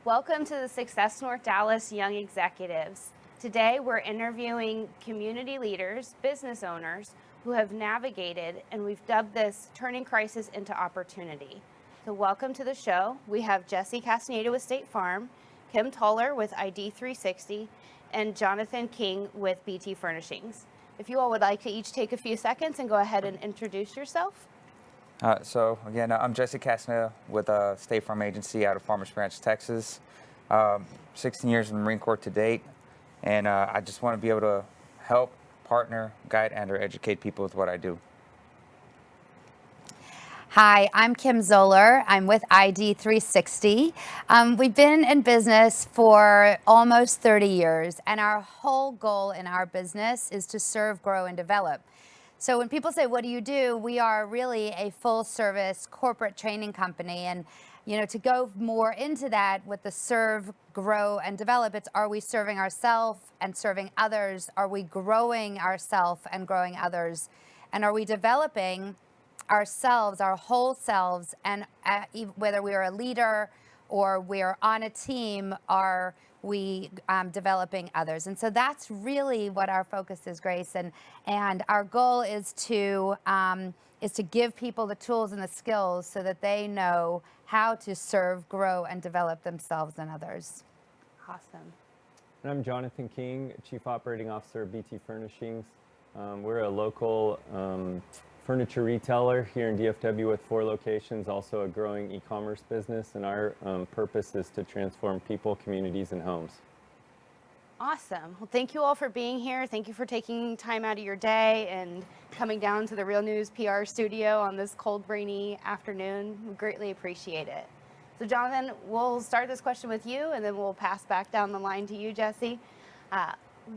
Welcome to the Success North Dallas Young Executives. Today we're interviewing community leaders, business owners who have navigated, and we've dubbed this turning crisis into opportunity. So welcome to the show. We have Jesse Castaneda with State Farm, Kim Toller with ID 360, and Jonathan King with BT Furnishings. If you all would like to each take a few seconds and go ahead and introduce yourself. I'm Jesse Castaneda with State Farm Agency out of Farmers Branch, Texas. 16 years in the Marine Corps to date, and I just want to be able to help, partner, guide, and or educate people with what I do. Hi, I'm Kim Zoller. I'm with ID 360. We've been in business for almost 30 years, and our whole goal in our business is to serve, grow, and develop. So when people say, what do? We are really a full-service corporate training company. And to go more into that with the serve, grow, and develop, it's are we serving ourselves and serving others? Are we growing ourselves and growing others? And are we developing ourselves, our whole selves, and whether we are a leader or we're on a team, are we developing others? And so that's really what our focus is, Grace. And our goal is to give people the tools and the skills so that they know how to serve, grow, and develop themselves and others. Awesome. And I'm Jonathan King, Chief Operating Officer of BT Furnishings. We're a local furniture retailer here in DFW with 4 locations, also a growing e-commerce business, and our purpose is to transform people, communities, and homes. Awesome. Well, thank you all for being here. Thank you for taking time out of your day and coming down to the Real News PR studio on this cold, rainy afternoon. We greatly appreciate it. So Jonathan, we'll start this question with you, and then we'll pass back down the line to you, Jesse.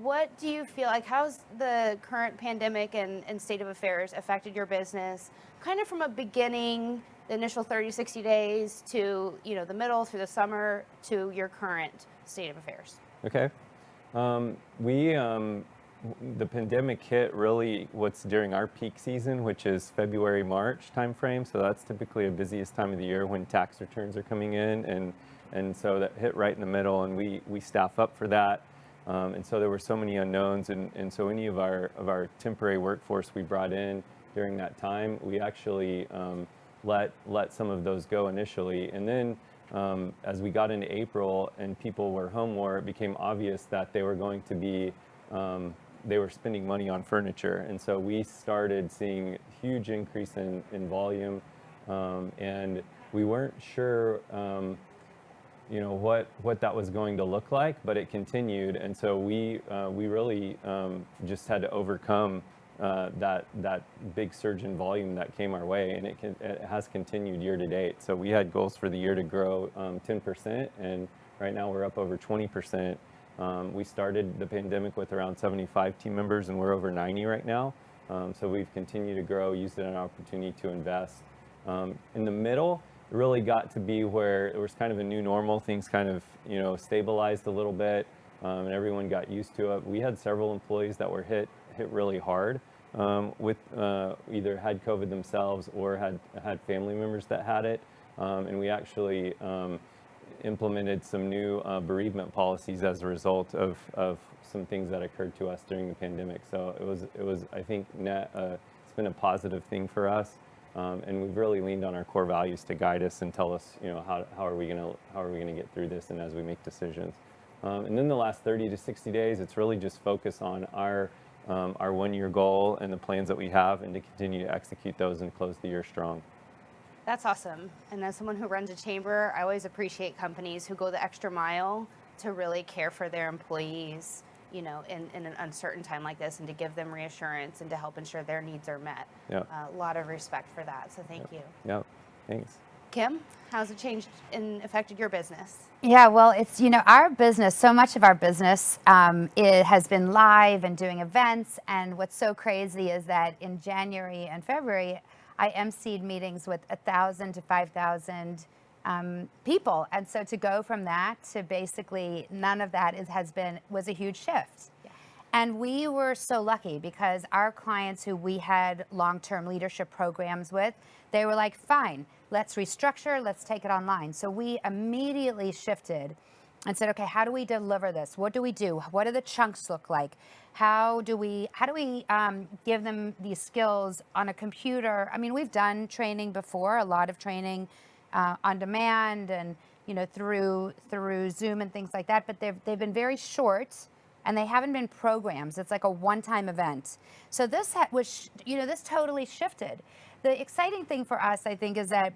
What do you feel like, how's the current pandemic and state of affairs affected your business, kind of from a beginning, the initial 30, 60 days to, the middle through the summer to your current state of affairs? Okay. The pandemic hit really what's during our peak season, which is February, March timeframe. So that's typically the busiest time of the year when tax returns are coming in. And so that hit right in the middle, and we staff up for that. And so there were so many unknowns, and so any of our temporary workforce we brought in during that time, we actually let some of those go initially. And then as we got into April and people were home more, it became obvious that they were going to be, they were spending money on furniture. And so we started seeing a huge increase in volume, and we weren't sure what that was going to look like, but it continued, and so we really just had to overcome that big surge in volume that came our way, and it has continued year to date. So we had goals for the year to grow 10%, and right now we're up over 20%. We started the pandemic with around 75 team members, and we're over 90 right now. So we've continued to grow, used it as an opportunity to invest. In the middle, it really got to be where it was kind of a new normal. Things kind of, stabilized a little bit, and everyone got used to it. We had several employees that were hit really hard with either had COVID themselves or had family members that had it, and we actually implemented some new bereavement policies as a result of some things that occurred to us during the pandemic. So it was I think it's been a positive thing for us. And we've really leaned on our core values to guide us and tell us, how are we gonna get through this, and as we make decisions. And then the last 30 to 60 days, it's really just focus on our 1-year goal and the plans that we have, and to continue to execute those and close the year strong. That's awesome. And as someone who runs a chamber, I always appreciate companies who go the extra mile to really care for their employees, in an uncertain time like this, and to give them reassurance and to help ensure their needs are met. Yeah. A lot of respect for that, so thank you. Yeah, thanks. Kim, how's it changed and affected your business? Yeah, well, it's, our business, so much of our business it has been live and doing events. And what's so crazy is that in January and February, I emceed meetings with 1,000 to 5,000 people. And so to go from that to basically none of that was a huge shift. Yeah. And we were so lucky because our clients who we had long-term leadership programs with, they were like, fine, let's restructure, let's take it online. So we immediately shifted and said, okay, how do we deliver this? What do we do? What do the chunks look like? How do we give them these skills on a computer? I mean, we've done training before, a lot of training on demand and through Zoom and things like that, but they've been very short and they haven't been programs. It's like a one-time event. So this this totally shifted. The exciting thing for us, I think, is that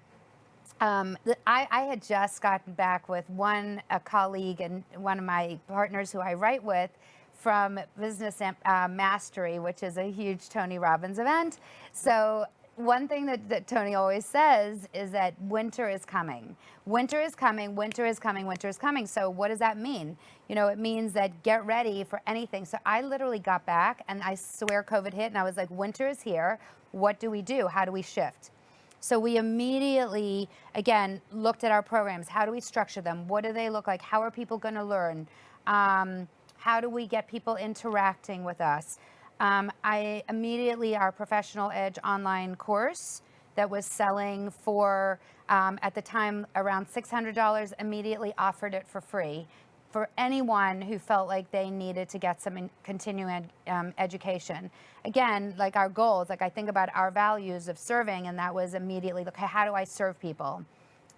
I had just gotten back with a colleague and one of my partners who I write with from Business Mastery, which is a huge Tony Robbins event. So one thing that Tony always says is that winter is coming. Winter is coming, winter is coming, winter is coming. So what does that mean? It means that get ready for anything. So I literally got back and I swear COVID hit and I was like, winter is here. What do we do? How do we shift? So we immediately, again, looked at our programs. How do we structure them? What do they look like? How are people going to learn? How do we get people interacting with us? I immediately, our Professional Edge online course that was selling for, at the time, around $600, immediately offered it for free for anyone who felt like they needed to get some continuing education. Again, like our goals, like I think about our values of serving, and that was immediately, okay, how do I serve people?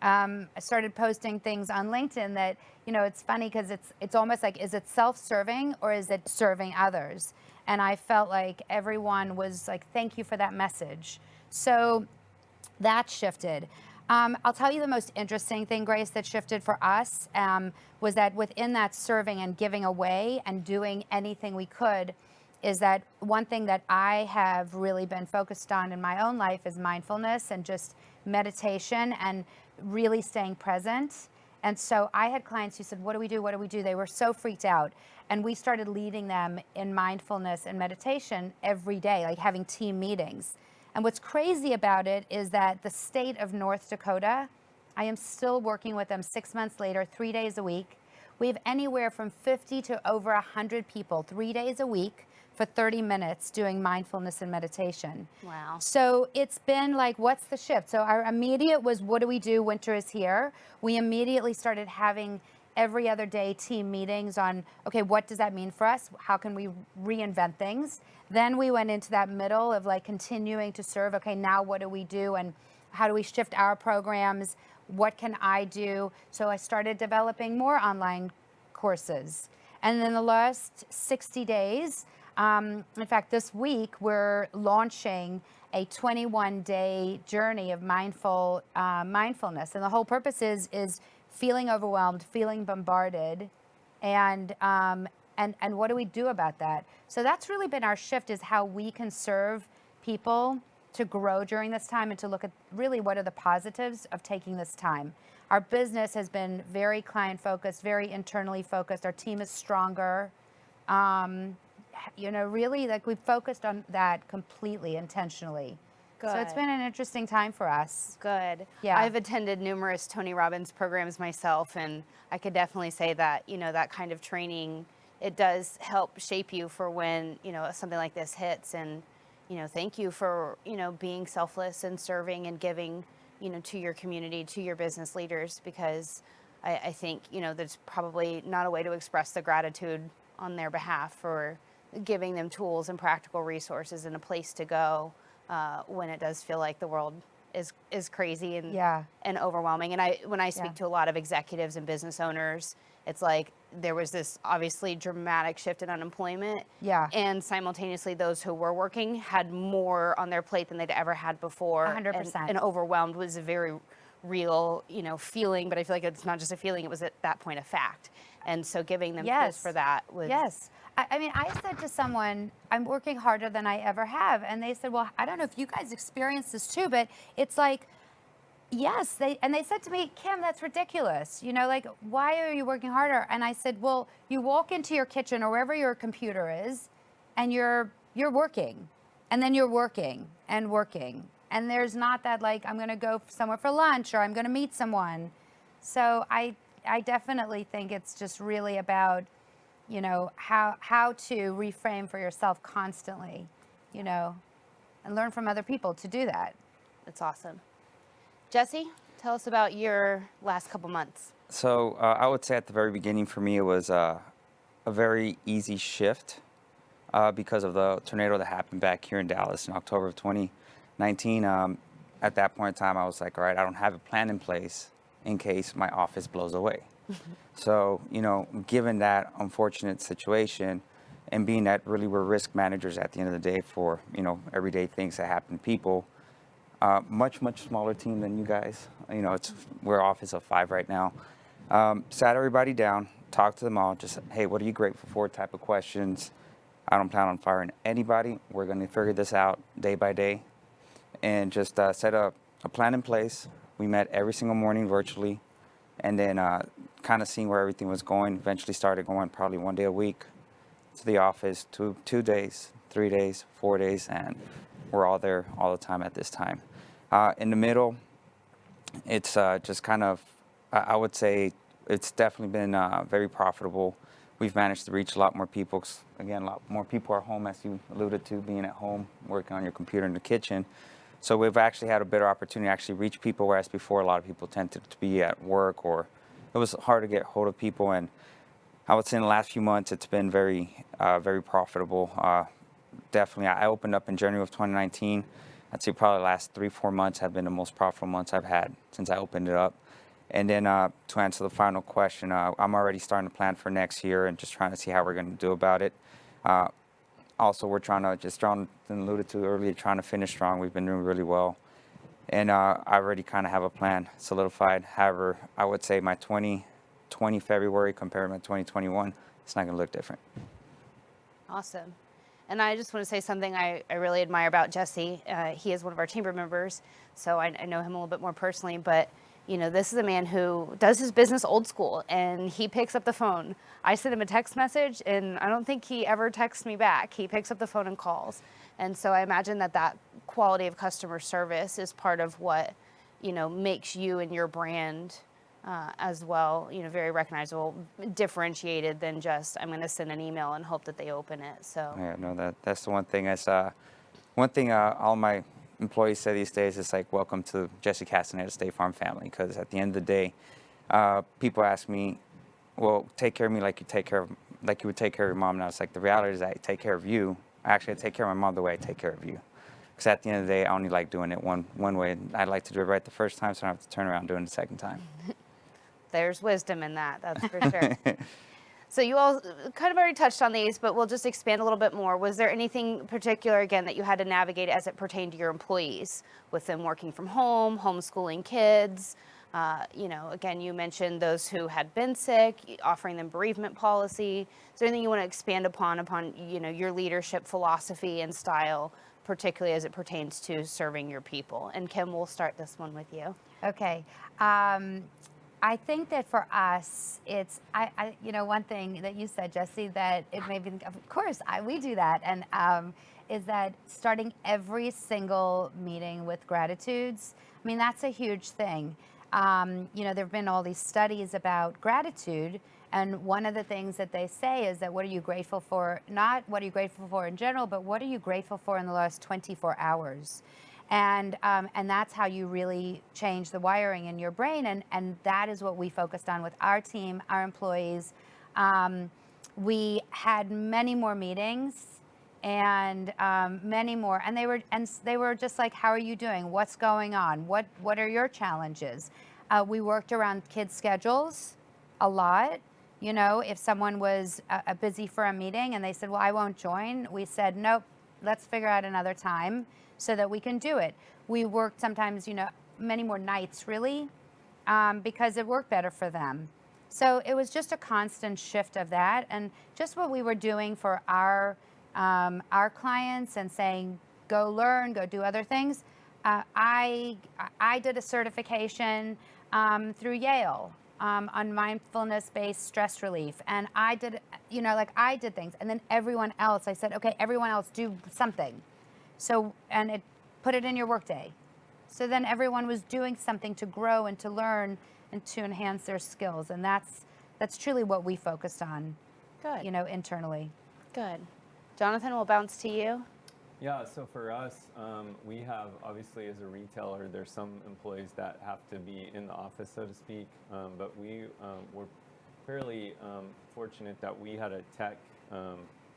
I started posting things on LinkedIn that, it's funny because it's almost like, is it self-serving or is it serving others? And I felt like everyone was like, thank you for that message. So that shifted. I'll tell you the most interesting thing, Grace, that shifted for us was that within that serving and giving away and doing anything we could, is that one thing that I have really been focused on in my own life is mindfulness and just meditation and really staying present. And so I had clients who said, what do we do? What do we do? They were so freaked out. And we started leading them in mindfulness and meditation every day, like having team meetings. And what's crazy about it is that the state of North Dakota, I am still working with them 6 months later, 3 days a week. We have anywhere from 50 to over 100 people, 3 days a week for 30 minutes doing mindfulness and meditation. Wow. So it's been like, what's the shift? So our immediate was, what do we do? Winter is here. We immediately started having every other day team meetings on, okay, what does that mean for us? How can we reinvent things? Then we went into that middle of like continuing to serve. Okay, now what do we do? And how do we shift our programs? What can I do? So I started developing more online courses. And in the last 60 days, in fact, this week, we're launching a 21-day journey of mindfulness. And the whole purpose is feeling overwhelmed, feeling bombarded, and what do we do about that? So that's really been our shift, is how we can serve people to grow during this time and to look at really what are the positives of taking this time. Our business has been very client-focused, very internally focused. Our team is stronger. Really, like we've focused on that completely, intentionally. Good. So it's been an interesting time for us. Good. Yeah. I've attended numerous Tony Robbins programs myself, and I could definitely say that, that kind of training, it does help shape you for when, something like this hits. And, thank you for, being selfless and serving and giving, to your community, to your business leaders, because I think, there's probably not a way to express the gratitude on their behalf for giving them tools and practical resources and a place to go when it does feel like the world is crazy and overwhelming. And when I speak to a lot of executives and business owners, it's like there was this obviously dramatic shift in unemployment. Yeah. And simultaneously, those who were working had more on their plate than they'd ever had before. 100%. And overwhelmed was a very real, feeling. But I feel like it's not just a feeling; it was at that point a fact. And so, giving them tools for that was I mean, I said to someone, I'm working harder than I ever have. And they said, well, I don't know if you guys experience this too, but it's like, yes. They said to me, Kim, that's ridiculous. Like, why are you working harder? And I said, well, you walk into your kitchen or wherever your computer is, and you're working. And then you're working and working. And there's not that, like, I'm going to go somewhere for lunch or I'm going to meet someone. So I definitely think it's just really about, how to reframe for yourself constantly, and learn from other people to do that. That's awesome. Jesse, tell us about your last couple months. So I would say at the very beginning for me, it was a very easy shift because of the tornado that happened back here in Dallas in October of 2019. At that point in time, I was like, all right, I don't have a plan in place in case my office blows away. So, given that unfortunate situation and being that really we're risk managers at the end of the day for, everyday things that happen to people, much smaller team than you guys. We're office of 5 right now. Sat everybody down, talked to them all, just, hey, what are you grateful for type of questions. I don't plan on firing anybody. We're going to figure this out day by day and just set a plan in place. We met every single morning virtually and then kind of seeing where everything was going. Eventually started going probably 1 day a week to the office, 2 days, 3 days, 4 days, and we're all there all the time at this time. In the middle, it's just kind of, I would say it's definitely been very profitable. We've managed to reach a lot more people. 'Cause, again, a lot more people are home, as you alluded to, being at home, working on your computer in the kitchen. So we've actually had a better opportunity to actually reach people, whereas before a lot of people tended to be at work or it was hard to get hold of people. And I would say in the last few months, it's been very, very profitable. Definitely, I opened up in January of 2019. I'd say probably the last 3-4 months have been the most profitable months I've had since I opened it up. And then to answer the final question, I'm already starting to plan for next year and just trying to see how we're going to do about it. Also, we're trying to, just Jonathan alluded to earlier, trying to finish strong. We've been doing really well. And I already kind of have a plan solidified. However, I would say my 2020 February compared to my 2021, it's not going to look different. Awesome. And I just want to say something I really admire about Jesse. He is one of our chamber members, so I know him a little bit more personally, but this is a man who does his business old school, and he picks up the phone. I send him a text message, and I don't think he ever texts me back. He picks up the phone and calls. And so I imagine that quality of customer service is part of what, makes you and your brand as well, very recognizable, differentiated than just, I'm going to send an email and hope that they open it. So Yeah, no, that's the one thing. One thing all my employees say these days is like, welcome to Jesse Castaneda State Farm family, because at the end of the day, people ask me, well, take care of me like you would take care of your mom. And I was like, the reality is I take care of you. Actually, I take care of my mom the way I take care of you. Because at the end of the day, I only like doing it one way. I like to do it right the first time, so I don't have to turn around doing it the second time. There's wisdom in that's for sure. So you all kind of already touched on these, but we'll just expand a little bit more. Was there anything particular, again, that you had to navigate as it pertained to your employees, with them working from home, homeschooling kids? Again, you mentioned those who had been sick, offering them bereavement policy. Is there anything you want to expand upon your leadership philosophy and style, particularly as it pertains to serving your people? And Kim, we'll start this one with you. Okay. I think that for us, it's, one thing that you said, Jesse, that it made me think, of course, we do that. And is that starting every single meeting with gratitudes. I mean, that's a huge thing. There have been all these studies about gratitude. And one of the things that they say is that what are you grateful for? Not what are you grateful for in general, but what are you grateful for in the last 24 hours? And that's how you really change the wiring in your brain. And that is what we focused on with our team, our employees. We had many more meetings and many more. And they were just like, how are you doing? What's going on? What are your challenges? We worked around kids' schedules a lot. If someone was busy for a meeting and they said, well, I won't join, we said, nope, let's figure out another time so that we can do it. We worked sometimes, many more nights really, because it worked better for them. So it was just a constant shift of that, and just what we were doing for our clients and saying, go learn, go do other things. I did a certification through Yale on mindfulness-based stress relief, and I did, I did things, and then everyone else, I said, okay, everyone else do something. So, and it put it in your workday. So then everyone was doing something to grow and to learn and to enhance their skills. And that's truly what we focused on, Good. internally. Good. Jonathan, we'll bounce to you. Yeah, so for us, we have, obviously as a retailer, there's some employees that have to be in the office, so to speak, but we were fairly fortunate that we had a tech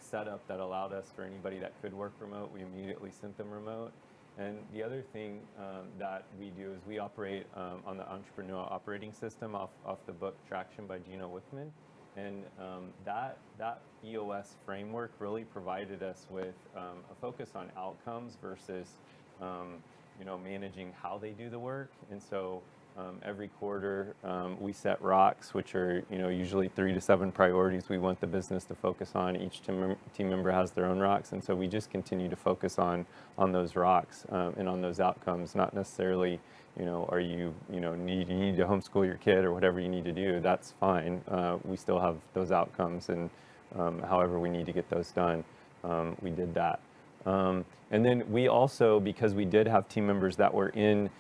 setup that allowed us, for anybody that could work remote, we immediately sent them remote. And the other thing that we do is we operate on the entrepreneurial operating system off the book Traction by Gino Wickman. And that EOS framework really provided us with a focus on outcomes versus managing how they do the work. And so every quarter we set rocks, which are usually 3 to 7 priorities we want the business to focus on. Each team member has their own rocks, and so we just continue to focus on those rocks and on those outcomes, not necessarily are you need to homeschool your kid or whatever you need to do. That's fine. We still have those outcomes, and however we need to get those done, we did that. And then we also, because we did have team members that were in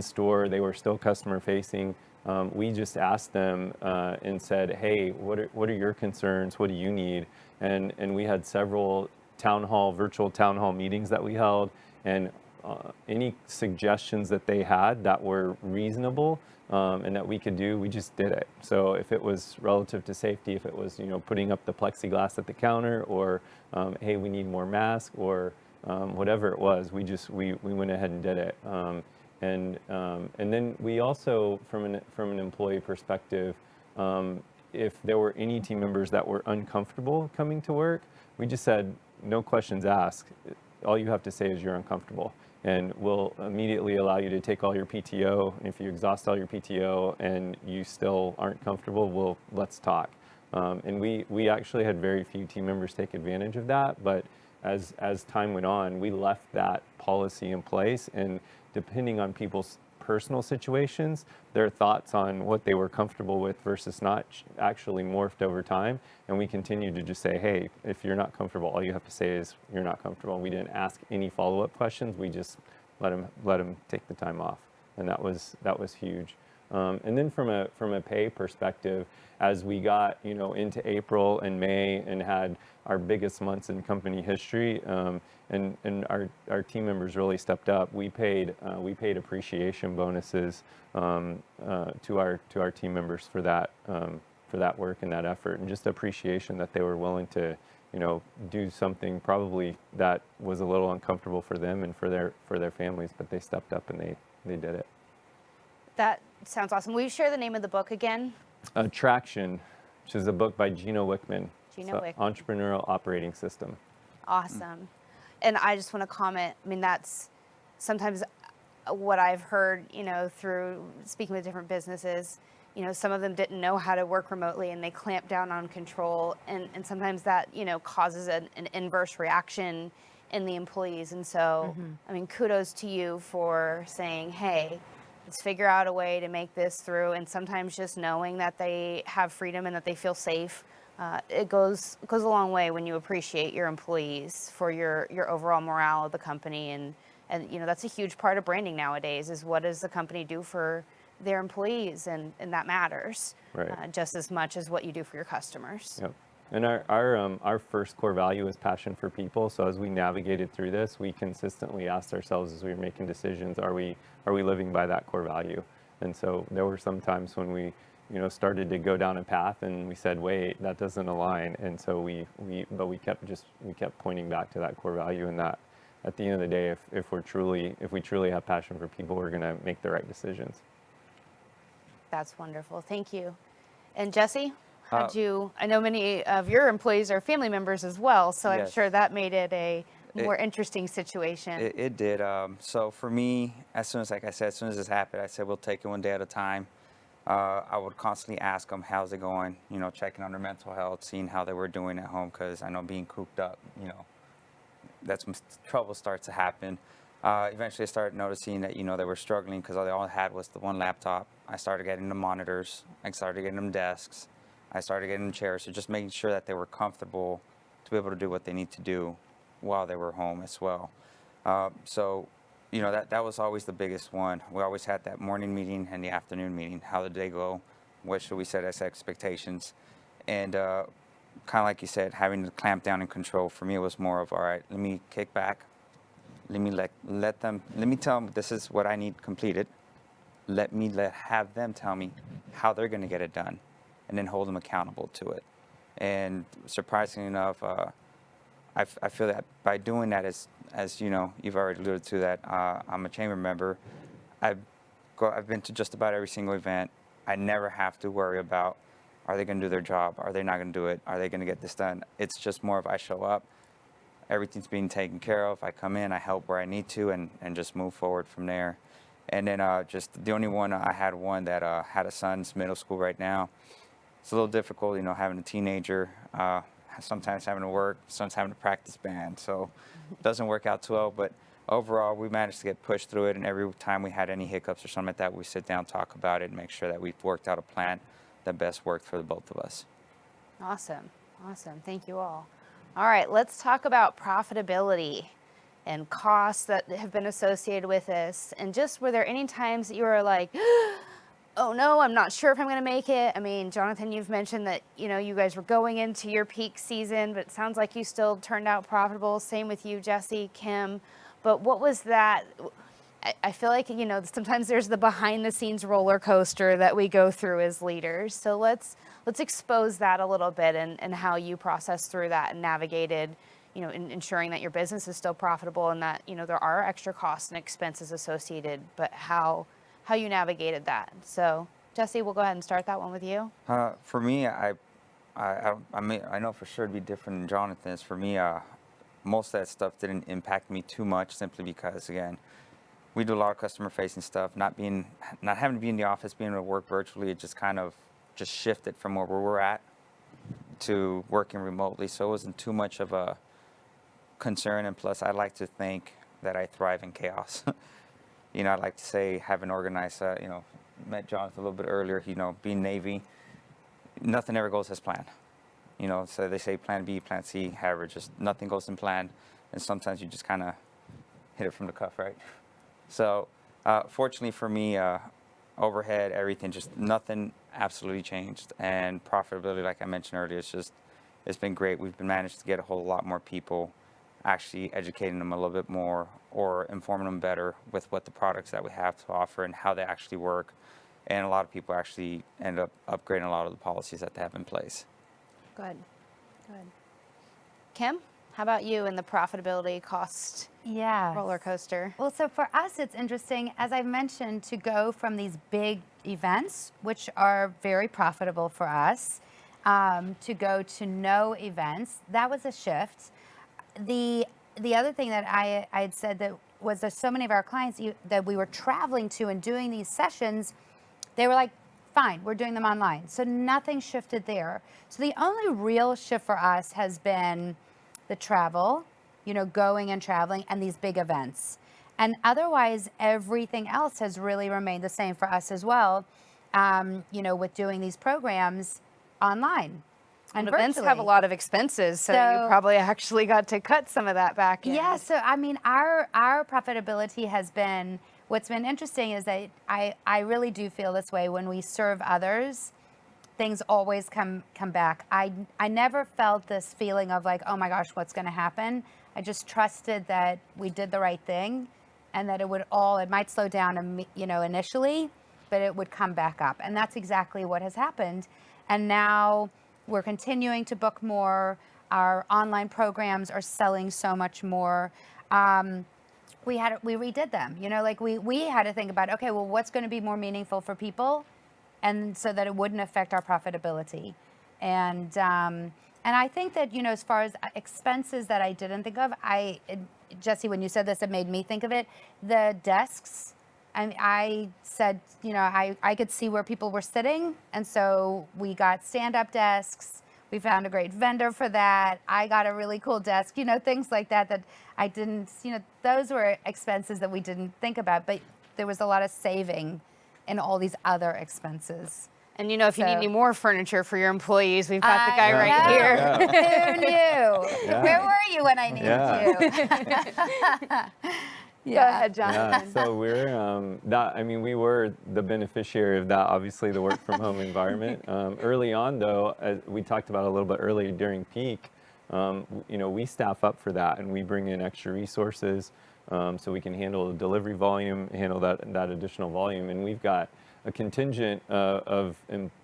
store, they were still customer facing. We just asked them and said, "Hey, what are your concerns? What do you need?" And we had several virtual town hall meetings that we held, and any suggestions that they had that were reasonable and that we could do, we just did it. So if it was relative to safety, if it was putting up the plexiglass at the counter, or hey, we need more masks, or whatever it was, we went ahead and did it. And then we also, from an employee perspective, if there were any team members that were uncomfortable coming to work, we just said, no questions asked. All you have to say is you're uncomfortable, and we'll immediately allow you to take all your PTO. And if you exhaust all your PTO and you still aren't comfortable, let's talk. And we actually had very few team members take advantage of that, but as time went on, we left that policy in place, and depending on people's personal situations, their thoughts on what they were comfortable with versus not actually morphed over time. And we continued to just say, hey, if you're not comfortable, all you have to say is you're not comfortable. We didn't ask any follow-up questions. We just let them take the time off, and that was huge. And then from a pay perspective, as we got into April and May and had our biggest months in company history, and our team members really stepped up. We paid appreciation bonuses to our team members for that work and that effort, and just appreciation that they were willing to do something probably that was a little uncomfortable for them and for their families, but they stepped up and they did it. That sounds awesome. Will you share the name of the book again? Traction, which is a book by Gino Wickman. Wickman. Entrepreneurial Operating System. Awesome. And I just want to comment, I mean, that's sometimes what I've heard, through speaking with different businesses. Some of them didn't know how to work remotely, and they clamped down on control. And sometimes that, causes an inverse reaction in the employees. And so, I mean, kudos to you for saying, hey, let's figure out a way to make this through. And sometimes just knowing that they have freedom and that they feel safe, it goes a long way when you appreciate your employees for your overall morale of the company. And that's a huge part of branding nowadays, is what does the company do for their employees, and that matters, right, just as much as what you do for your customers. Yep. And our first core value is passion for people. So as we navigated through this, we consistently asked ourselves as we were making decisions, are we living by that core value? And so there were some times when we started to go down a path and we said, wait, that doesn't align. And so we kept pointing back to that core value, and that at the end of the day, if we truly have passion for people, we're going to make the right decisions. That's wonderful. Thank you. And Jesse, I know many of your employees are family members as well, so I'm Yes. sure that made it a more interesting situation. It did. So for me, as soon as this happened, I said, we'll take it one day at a time. I would constantly ask them, how's it going? Checking on their mental health, seeing how they were doing at home, because I know being cooped up, that's when trouble starts to happen. Eventually I started noticing that, they were struggling because all they all had was the one laptop. I started getting them monitors. I started getting them desks. I started getting them chairs. So just making sure that they were comfortable to be able to do what they need to do while they were home as well. So that was always the biggest one. We always had that morning meeting and the afternoon meeting. How did the day go? What should we set as expectations? And kind of like you said, having to clamp down and control. For me, it was more of, all right, let me kick back. Let me tell them this is what I need completed. Have them tell me how they're going to get it done, and then hold them accountable to it. And surprisingly enough, I feel that by doing that, as you know, you've already alluded to that, I'm a chamber member. I've been to just about every single event. I never have to worry about, are they going to do their job? Are they not going to do it? Are they going to get this done? It's just more of I show up, everything's being taken care of. I come in, I help where I need to, and just move forward from there. And then just the only one, I had one that had a son's middle school right now. It's a little difficult, having a teenager, sometimes having to work, sometimes having to practice band. So it doesn't work out too well, but overall, we managed to get pushed through it, and every time we had any hiccups or something like that, we sit down, talk about it, and make sure that we've worked out a plan that best worked for the both of us. Awesome. Thank you all. All right, let's talk about profitability and costs that have been associated with this. And just, were there any times that you were like, oh no, I'm not sure if I'm going to make it? I mean, Jonathan, you've mentioned that, you guys were going into your peak season, but it sounds like you still turned out profitable. Same with you, Jesse, Kim. But what was that? I feel like, sometimes there's the behind the scenes roller coaster that we go through as leaders. So let's expose that a little bit, and how you processed through that and navigated, ensuring that your business is still profitable, and that, there are extra costs and expenses associated, but how you navigated that. So Jesse, we'll go ahead and start that one with you. For me, I know for sure it'd be different than Jonathan's. For me, most of that stuff didn't impact me too much, simply because, again, we do a lot of customer-facing stuff. Not having to be in the office, being able to work virtually, it just kind of shifted from where we're at to working remotely. So it wasn't too much of a concern. And plus, I like to think that I thrive in chaos. I like to say, having organized, met Jonathan a little bit earlier, being Navy, nothing ever goes as planned. So they say plan B, plan C, however, just nothing goes in plan. And sometimes you just kind of hit it from the cuff, right? So fortunately for me, overhead, everything, just nothing absolutely changed. And profitability, like I mentioned earlier, it's been great. We've been managed to get a whole lot more people, actually educating them a little bit more, or informing them better with what the products that we have to offer and how they actually work. And a lot of people actually end up upgrading a lot of the policies that they have in place. Good. Kim, how about you in the profitability cost roller coaster? Well, so for us, it's interesting, as I mentioned, to go from these big events, which are very profitable for us, to go to no events. That was a shift. The other thing that I had said that was that so many of our clients that we were traveling to and doing these sessions, they were like, fine, we're doing them online. So nothing shifted there. So the only real shift for us has been the travel, going and traveling, and these big events. And otherwise, everything else has really remained the same for us as well, with doing these programs online. And events have a lot of expenses, so you probably actually got to cut some of that back in. Yeah, so I mean, our profitability has been, what's been interesting is that I really do feel this way. When we serve others, things always come back. I never felt this feeling of like, oh my gosh, what's going to happen? I just trusted that we did the right thing, and that it might slow down, initially, but it would come back up. And that's exactly what has happened. And now we're continuing to book more. Our online programs are selling so much more. We redid them. We had to think about, okay, well, what's going to be more meaningful for people, and so that it wouldn't affect our profitability. And I think that, as far as expenses that I didn't think of, Jesse, when you said this, it made me think of it. The desks. I said, I could see where people were sitting, and so we got stand-up desks. We found a great vendor for that. I got a really cool desk, things like that I didn't, those were expenses that we didn't think about, but there was a lot of saving in all these other expenses. And if you need any more furniture for your employees, we've got the guy right here. Yeah. Who knew? Yeah. Where were you when I needed you? Go ahead, John. Yeah, so we're we were the beneficiary of that, obviously, the work from home environment. Early on, though, as we talked about a little bit earlier during peak, we staff up for that and we bring in extra resources so we can handle the delivery volume, handle that additional volume, and we've got a contingent of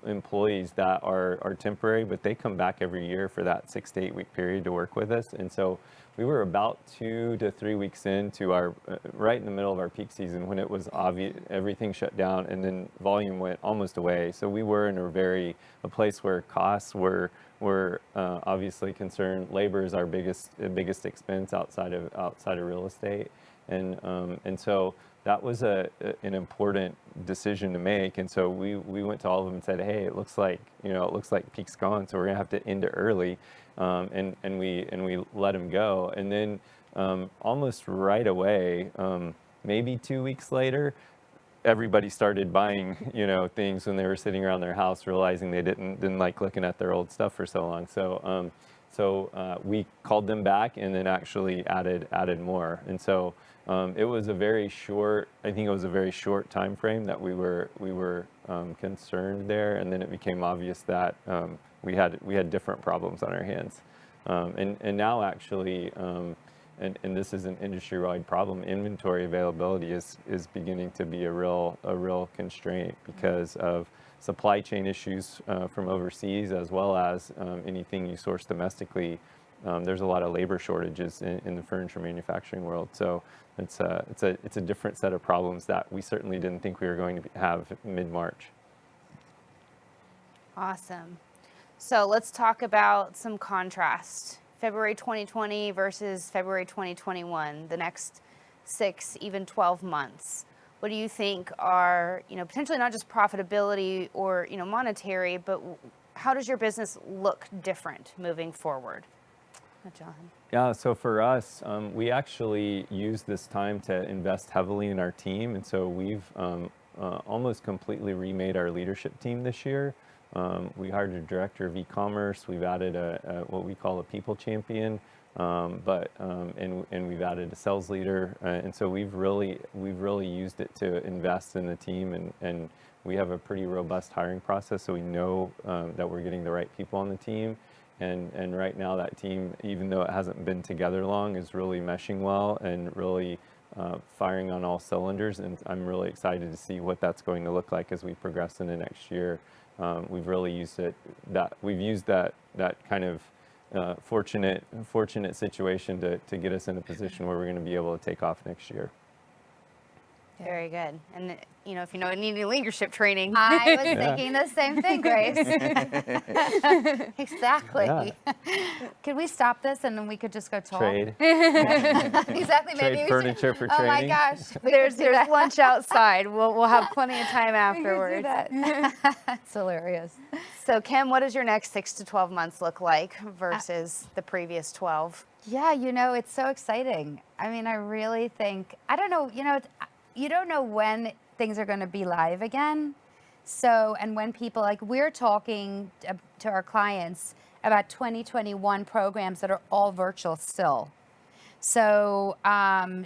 employees that are temporary, but they come back every year for that 6 to 8 week period to work with us. And so we were about 2 to 3 weeks into our, right in the middle of our peak season when it was obvious, everything shut down and then volume went almost away. So we were in a place where costs were obviously concerned. Labor is our biggest expense outside of real estate. And so that was an important decision to make. And so we went to all of them and said, hey, it looks like peak's gone, so we're gonna have to end it early. And we let them go. And then almost right away, maybe 2 weeks later, everybody started buying, things when they were sitting around their house, realizing they didn't like looking at their old stuff for so long. So we called them back and then actually added more. And so it was a very short time frame that we were concerned there, and then it became obvious that we had different problems on our hands. And now actually, and this is an industry-wide problem, inventory availability is beginning to be a real constraint because of supply chain issues from overseas, as well as anything you source domestically. There's a lot of labor shortages in the furniture manufacturing world. So it's a different set of problems that we certainly didn't think we were going to have mid-March. Awesome. So let's talk about some contrast. February 2020 versus February 2021, the next 6, even 12 months. What do you think are, potentially not just profitability or, monetary, but how does your business look different moving forward? John. Yeah, so for us, we actually use this time to invest heavily in our team. And so we've almost completely remade our leadership team this year. We hired a director of e-commerce. We've added what we call a people champion, and we've added a sales leader. And so we've really used it to invest in the team, and we have a pretty robust hiring process. So we know that we're getting the right people on the team. And right now that team, even though it hasn't been together long, is really meshing well and really firing on all cylinders. And I'm really excited to see what that's going to look like as we progress into next year. We've really used that kind of fortunate situation to get us in a position where we're going to be able to take off next year. Very good. And if you need any leadership training. I was thinking the same thing, Grace. Exactly. Yeah. Could we stop this and then we could just go talk? Trade. Exactly. Maybe Trade furniture for Oh my training. gosh. There's lunch outside. We'll have plenty of time afterwards. That's hilarious. So Kim, what does your next 6 to 12 months look like versus the previous 12? Yeah, it's so exciting. I mean, I really think, I don't know, you don't know when things are going to be live again. So, and when people, we're talking to our clients about 2021 programs that are all virtual still. So, I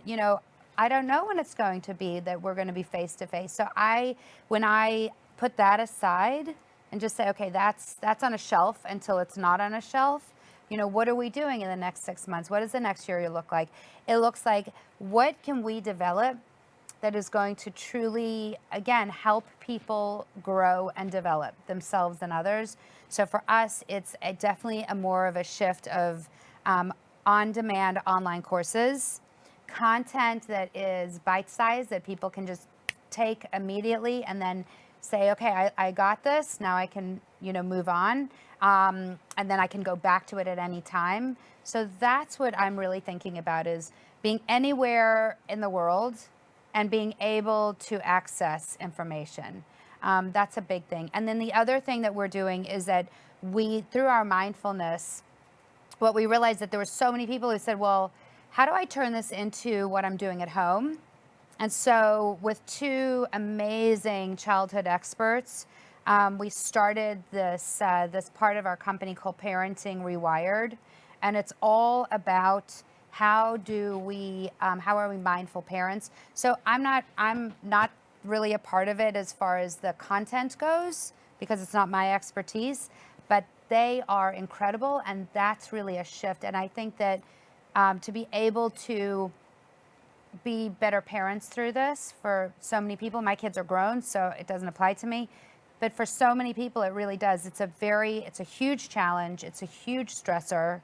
don't know when it's going to be that we're going to be face to face. So when I put that aside and just say, okay, that's on a shelf until it's not on a shelf. What are we doing in the next 6 months? What does the next year look like? It looks like, what can we develop that is going to truly, again, help people grow and develop themselves and others? So for us, it's definitely more of a shift of on-demand online courses, content that is bite-sized that people can just take immediately and then say, okay, I got this, now I can, move on. And then I can go back to it at any time. So that's what I'm really thinking about, is being anywhere in the world and being able to access information. That's a big thing. And then the other thing that we're doing is that through our mindfulness, what we realized that there were so many people who said, well, how do I turn this into what I'm doing at home? And so with 2 amazing childhood experts, we started this part of our company called Parenting Rewired, and it's all about how are we mindful parents? So I'm not really a part of it as far as the content goes, because it's not my expertise, but they are incredible, and that's really a shift. And I think that to be able to be better parents through this for so many people, my kids are grown, so it doesn't apply to me, but for so many people it really does. It's a huge challenge, it's a huge stressor,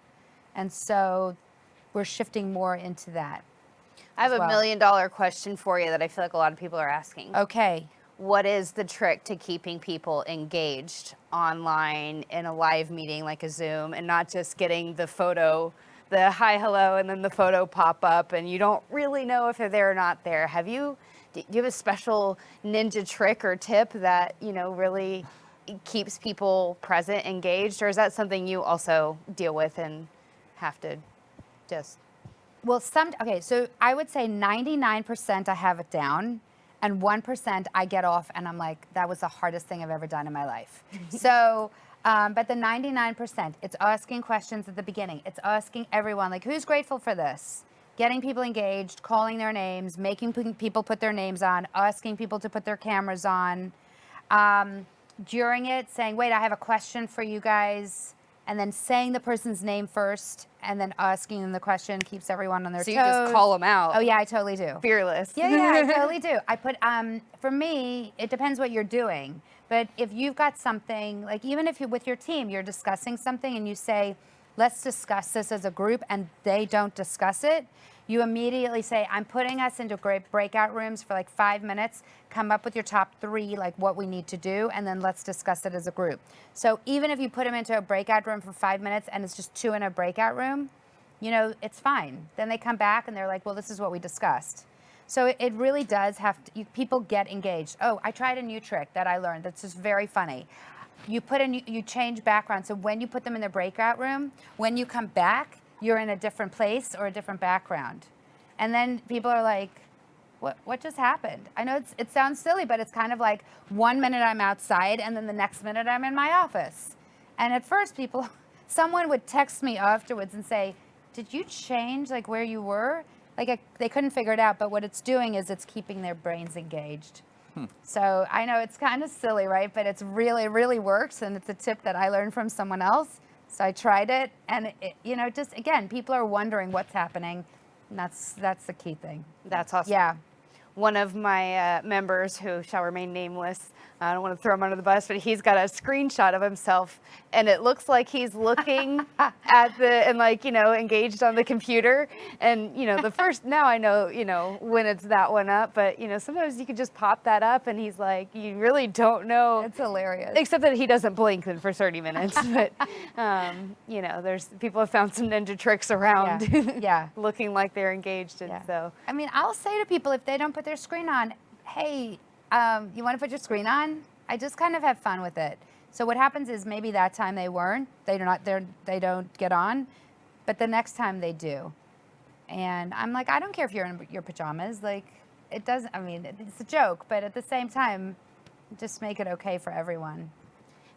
and so we're shifting more into that. I have as a well. $1 million question for you that I feel like a lot of people are asking. Okay. What is the trick to keeping people engaged online in a live meeting like a Zoom, and not just getting the photo, the hi, hello, and then the photo pop up and you don't really know if they're there or not there? Do you have a special ninja trick or tip that, really keeps people present, engaged, or is that something you also deal with and have to just... Well, okay, so I would say 99% I have it down, and 1% I get off and I'm like, that was the hardest thing I've ever done in my life. So, but the 99%, it's asking questions at the beginning. It's asking everyone, like, who's grateful for this? Getting people engaged, calling their names, making people put their names on, asking people to put their cameras on. During it, saying, wait, I have a question for you guys. And then saying the person's name first, and then asking them the question keeps everyone on their toes. So you just call them out. Oh yeah, I totally do. Fearless. Yeah, I totally do. I put, for me, it depends what you're doing. But if you've got something, like even if you're with your team, you're discussing something and you say, let's discuss this as a group, and they don't discuss it, you immediately say, I'm putting us into great breakout rooms for like 5 minutes, come up with your top 3, like what we need to do, and then let's discuss it as a group. So even if you put them into a breakout room for 5 minutes and it's just 2 in a breakout room, it's fine. Then they come back and they're like, well, this is what we discussed. So it really does people get engaged. Oh, I tried a new trick that I learned that's just very funny. You change background. So when you put them in the breakout room, when you come back, you're in a different place or a different background. And then people are like, what just happened? I know it sounds silly, but it's kind of like 1 minute I'm outside and then the next minute I'm in my office. And at first someone would text me afterwards and say, did you change like where you were? Like they couldn't figure it out, but what it's doing is it's keeping their brains engaged. So I know it's kind of silly, right? But it's really, really works, and it's a tip that I learned from someone else. So I tried it, and just again, people are wondering what's happening, and that's the key thing. That's awesome. Yeah. One of my members, who shall remain nameless, I don't want to throw him under the bus, but he's got a screenshot of himself, and it looks like he's looking at engaged on the computer. And the first, now I know when it's that one up, but sometimes you can just pop that up, and he's like, you really don't know. It's hilarious. Except that he doesn't blink then for 30 minutes. But there's people have found some ninja tricks around, Yeah. looking like they're engaged, and Yeah. so. I mean, I'll say to people if they don't put their screen on, hey, you want to put your screen on? I just kind of have fun with it. So what happens is maybe that time they don't get on, but the next time they do. And I'm like, I don't care if you're in your pajamas. Like, it doesn't, I mean, it's a joke, but at the same time, just make it okay for everyone.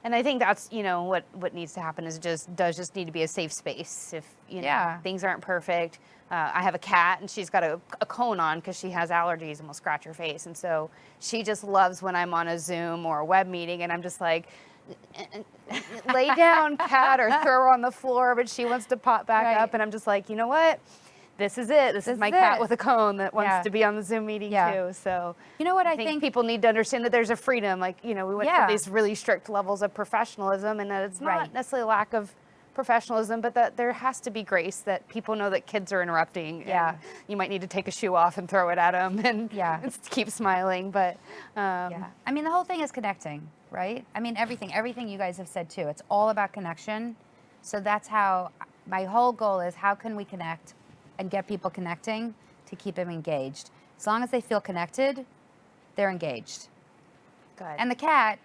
And I think that's, what needs to happen is does just need to be a safe space. If, things aren't perfect. I have a cat, and she's got a cone on because she has allergies and will scratch her face. And so she just loves when I'm on a Zoom or a web meeting, and I'm just like, lay down, cat, or throw her on the floor, but she wants to pop back up. And I'm just like, you know what? This is it. This is my cat with a cone that wants to be on the Zoom meeting too. So you know what I think people need to understand that there's a freedom. Like, we went through these really strict levels of professionalism, and that it's not necessarily a lack of professionalism, but that there has to be grace, that people know that kids are interrupting. And you might need to take a shoe off and throw it at them, and keep smiling. But I mean, the whole thing is connecting, right? I mean, everything you guys have said too. It's all about connection. So that's how my whole goal is: how can we connect and get people connecting to keep them engaged? As long as they feel connected, they're engaged. Good. And the cat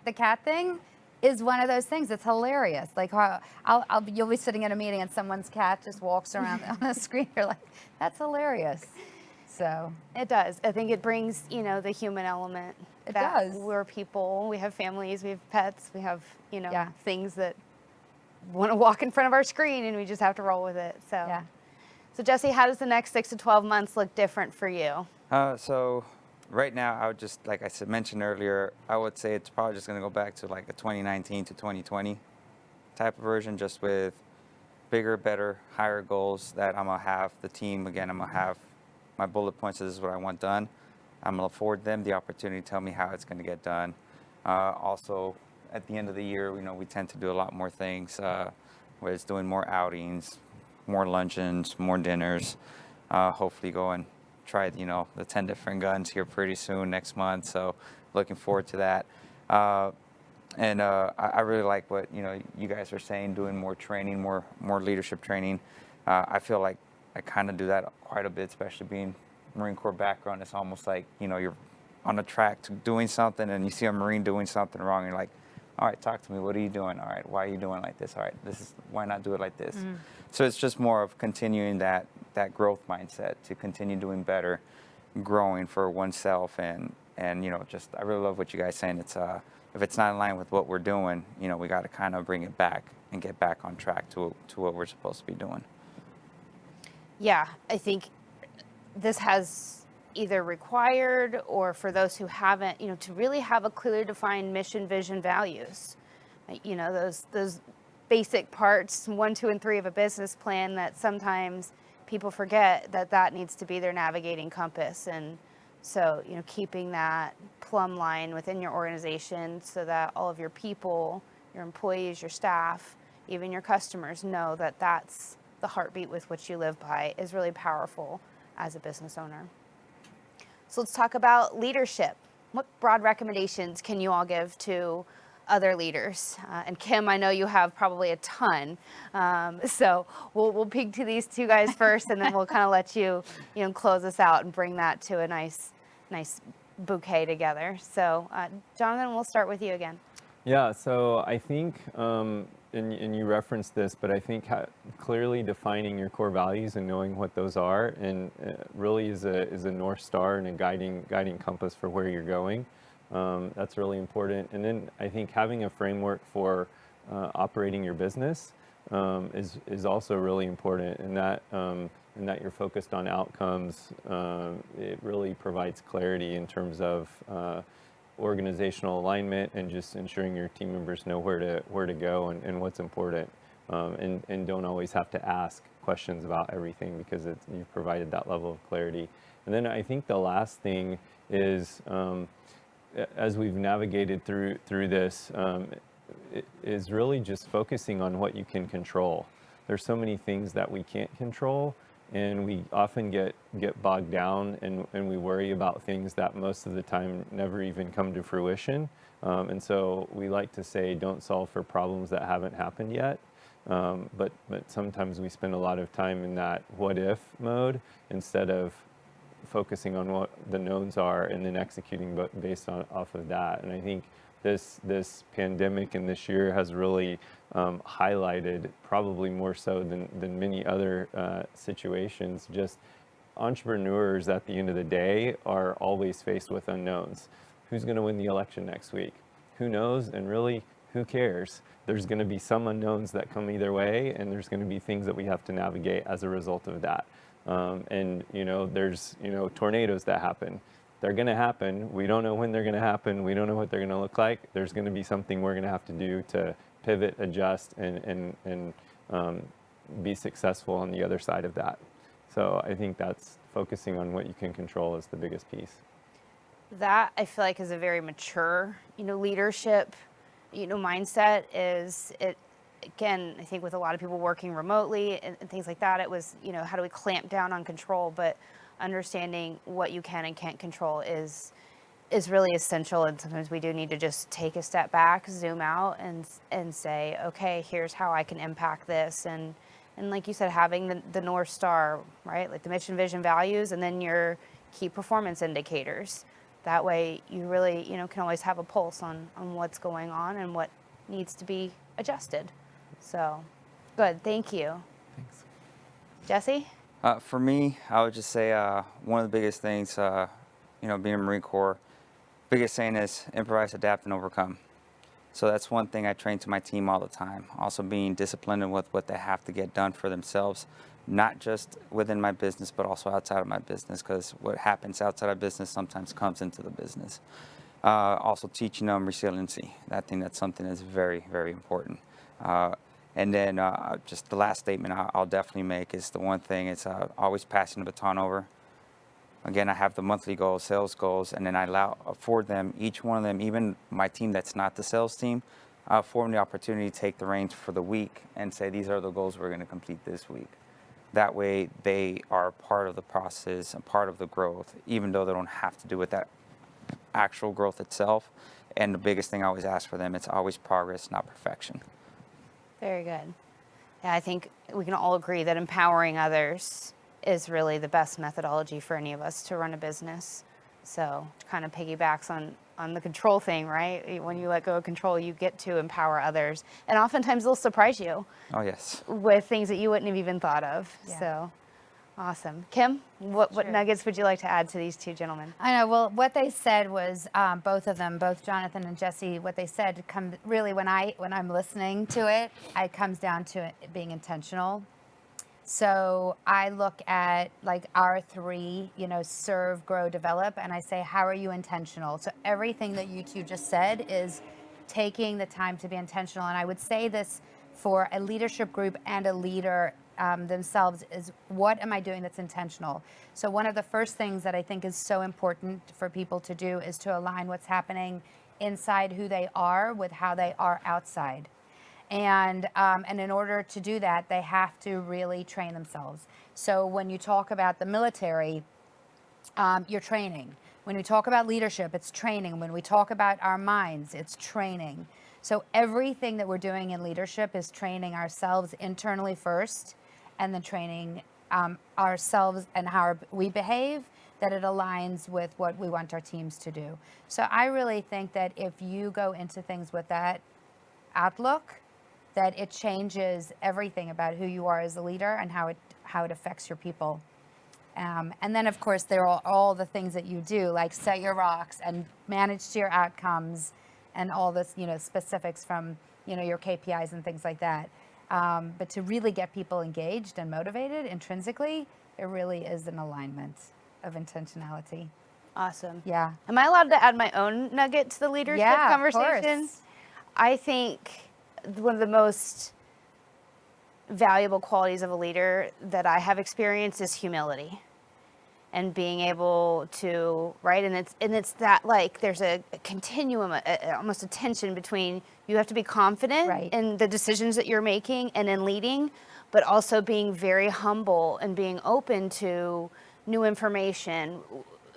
thing is one of those things. It's hilarious. Like how you'll be sitting in a meeting and someone's cat just walks around on the screen. You're like, that's hilarious. So it does. I think it brings, the human element. It does. We're people. We have families. We have pets. We have, things that want to walk in front of our screen, and we just have to roll with it. So. Yeah. So Jesse, how does the next 6 to 12 months look different for you? So right now, I would just, like I said, mentioned earlier, I would say it's probably just going to go back to like a 2019 to 2020 type of version, just with bigger, better, higher goals that I'm going to have the team. Again, I'm going to have my bullet points. This is what I want done. I'm going to afford them the opportunity to tell me how it's going to get done. Also, at the end of the year, we tend to do a lot more things, where it's doing more outings, more luncheons, more dinners. Hopefully go and try, the 10 different guns here pretty soon next month. So looking forward to that. I really like what, you guys are saying, doing more training, more leadership training. I feel like I kind of do that quite a bit, especially being Marine Corps background. It's almost like, you're on a track to doing something and you see a Marine doing something wrong. You're like, all right, talk to me. What are you doing? All right, why are you doing like this? All right, why not do it like this? So it's just more of continuing that growth mindset to continue doing better, growing for oneself, and just I really love what you guys saying. It's if it's not in line with what we're doing, we got to kind of bring it back and get back on track to what we're supposed to be doing. Yeah, I think this has either required, or for those who haven't, to really have a clearly defined mission, vision, values. Those basic parts, 1, 2, and 3 of a business plan that sometimes people forget that needs to be their navigating compass. And so, keeping that plumb line within your organization so that all of your people, your employees, your staff, even your customers know that that's the heartbeat with which you live by is really powerful as a business owner. So let's talk about leadership. What broad recommendations can you all give to other leaders? And Kim, I know you have probably a ton. So we'll peek to these two guys first, and then we'll kind of let you, close us out and bring that to a nice bouquet together. So Jonathan, we'll start with you again. Yeah, so I think, and you referenced this, but I think clearly defining your core values and knowing what those are, and really is a North Star and a guiding compass for where you're going. That's really important. And then I think having a framework for operating your business is also really important, and that you're focused on outcomes. It really provides clarity in terms of organizational alignment and just ensuring your team members know where to go and what's important, and don't always have to ask questions about everything because you've provided that level of clarity. And then I think the last thing is, as we've navigated through this, is really just focusing on what you can control. There's so many things that we can't control, and we often get bogged down and we worry about things that most of the time never even come to fruition. And so we like to say, don't solve for problems that haven't happened yet. But sometimes we spend a lot of time in that what if mode instead of focusing on what the knowns are and then executing based off of that. And I think this pandemic and this year has really highlighted, probably more so than many other situations, just entrepreneurs at the end of the day are always faced with unknowns. Who's going to win the election next week? Who knows? And really, who cares? There's going to be some unknowns that come either way, and there's going to be things that we have to navigate as a result of that. And there's tornadoes that happen. They're going to happen. We don't know when they're going to happen. We don't know what they're going to look like. There's going to be something we're going to have to do to pivot, adjust, and be successful on the other side of that. So I think that's focusing on what you can control is the biggest piece. That I feel like is a very mature, leadership, mindset. Is it, again, I think with a lot of people working remotely and things like that, it was, how do we clamp down on control? But understanding what you can and can't control is really essential. And sometimes we do need to just take a step back, zoom out, and say, okay, here's how I can impact this. And like you said, having the North Star, right? Like the mission, vision, values, and then your key performance indicators. That way you really, can always have a pulse on what's going on and what needs to be adjusted. So good, thank you. Thanks. Jesse? For me, I would just say one of the biggest things, being a Marine Corps, biggest saying is improvise, adapt, and overcome. So that's one thing I train to my team all the time. Also being disciplined with what they have to get done for themselves, not just within my business, but also outside of my business, because what happens outside of business sometimes comes into the business. Also teaching them resiliency. I think that's something that's very, very important. And then just the last statement I'll definitely make is the one thing, it's always passing the baton over. Again, I have the monthly goals, sales goals, and then I afford them, each one of them, even my team that's not the sales team, I afford them the opportunity to take the reins for the week and say, these are the goals we're going to complete this week. That way they are part of the process and part of the growth, even though they don't have to do with that actual growth itself. And the biggest thing I always ask for them, it's always progress, not perfection. Very good. Yeah, I think we can all agree that empowering others is really the best methodology for any of us to run a business. So it kind of piggybacks on the control thing, right? When you let go of control, you get to empower others. And oftentimes they'll surprise you Oh, yes. with things that you wouldn't have even thought of. Yeah. So awesome. Kim, what Sure. nuggets would you like to add to these two gentlemen? I know. Well, what they said was both of them, both Jonathan and Jesse. What they said really when I'm listening to it, it comes down to it being intentional. So I look at like our three, serve, grow, develop, and I say, how are you intentional? So everything that you two just said is taking the time to be intentional. And I would say this for a leadership group and a leader themselves is, what am I doing that's intentional? So one of the first things that I think is so important for people to do is to align what's happening inside who they are with how they are outside. And in order to do that, they have to really train themselves. So when you talk about the military, you're training. When we talk about leadership, it's training. When we talk about our minds, it's training. So everything that we're doing in leadership is training ourselves internally first, and then training ourselves and how we behave, that it aligns with what we want our teams to do. So I really think that if you go into things with that outlook, that it changes everything about who you are as a leader and how it affects your people. And then, of course, there are all the things that you do, like set your rocks and manage to your outcomes and all this, specifics from, your KPIs and things like that. But to really get people engaged and motivated intrinsically, there really is an alignment of intentionality. Awesome. Yeah. Am I allowed to add my own nugget to the leadership Yeah, of conversation? course. I think one of the most valuable qualities of a leader that I have experienced is humility, and being able to, right? And it's that, like, there's a continuum, almost a tension between, you have to be confident Right. in the decisions that you're making and in leading, but also being very humble and being open to new information,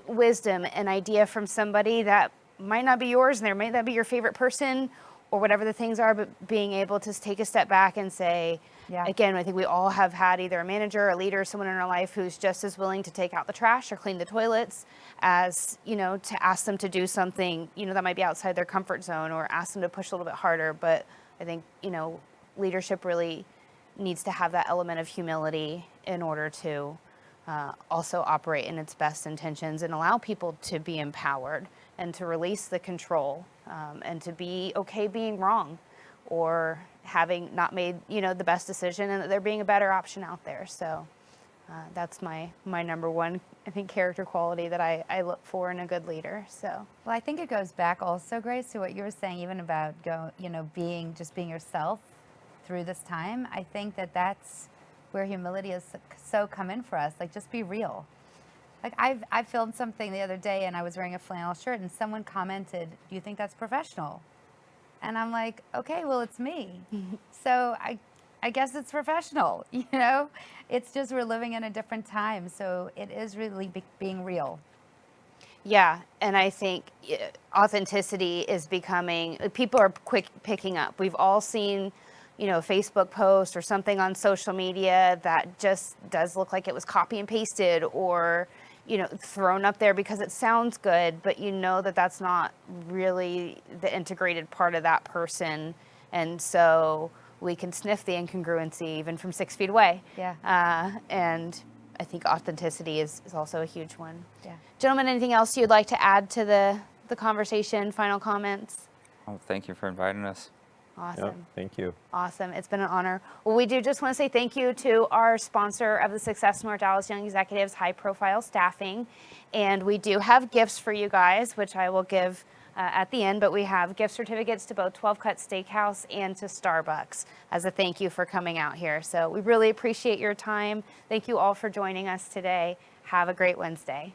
wisdom, an idea from somebody that might not be yours, and there might not be your favorite person, or whatever the things are, but being able to take a step back and say, Yeah. again, I think we all have had either a manager, a leader, someone in our life who's just as willing to take out the trash or clean the toilets as, to ask them to do something, that might be outside their comfort zone, or ask them to push a little bit harder. But I think, leadership really needs to have that element of humility in order to also operate in its best intentions and allow people to be empowered and to release the control, and to be okay being wrong, or having not made the best decision, and that there being a better option out there. So that's my number one, I think, character quality that I look for in a good leader. So Well, I think it goes back also, Grace, to what you were saying, even about being yourself through this time. I think that's where humility is so come in for us. Like, just be real. Like, I filmed something the other day, and I was wearing a flannel shirt, and someone commented, "Do you think that's professional?" And I'm like, okay, well, it's me. So I guess it's professional, It's just we're living in a different time, so it is really being real. yeah, and I think authenticity is becoming, people are quick picking up. We've all seen, a Facebook post or something on social media that just does look like it was copy and pasted, or thrown up there because it sounds good, but that's not really the integrated part of that person. And so we can sniff the incongruency even from 6 feet away. Yeah. And I think authenticity is also a huge one. Yeah. Gentlemen, anything else you'd like to add to the conversation? Final comments? Oh, thank you for inviting us. Awesome. Yep, thank you. Awesome. It's been an honor. Well, we do just want to say thank you to our sponsor of the Success North Dallas Young Executives, High Profile Staffing. And we do have gifts for you guys, which I will give at the end, but we have gift certificates to both 12 Cut Steakhouse and to Starbucks as a thank you for coming out here. So we really appreciate your time. Thank you all for joining us today. Have a great Wednesday.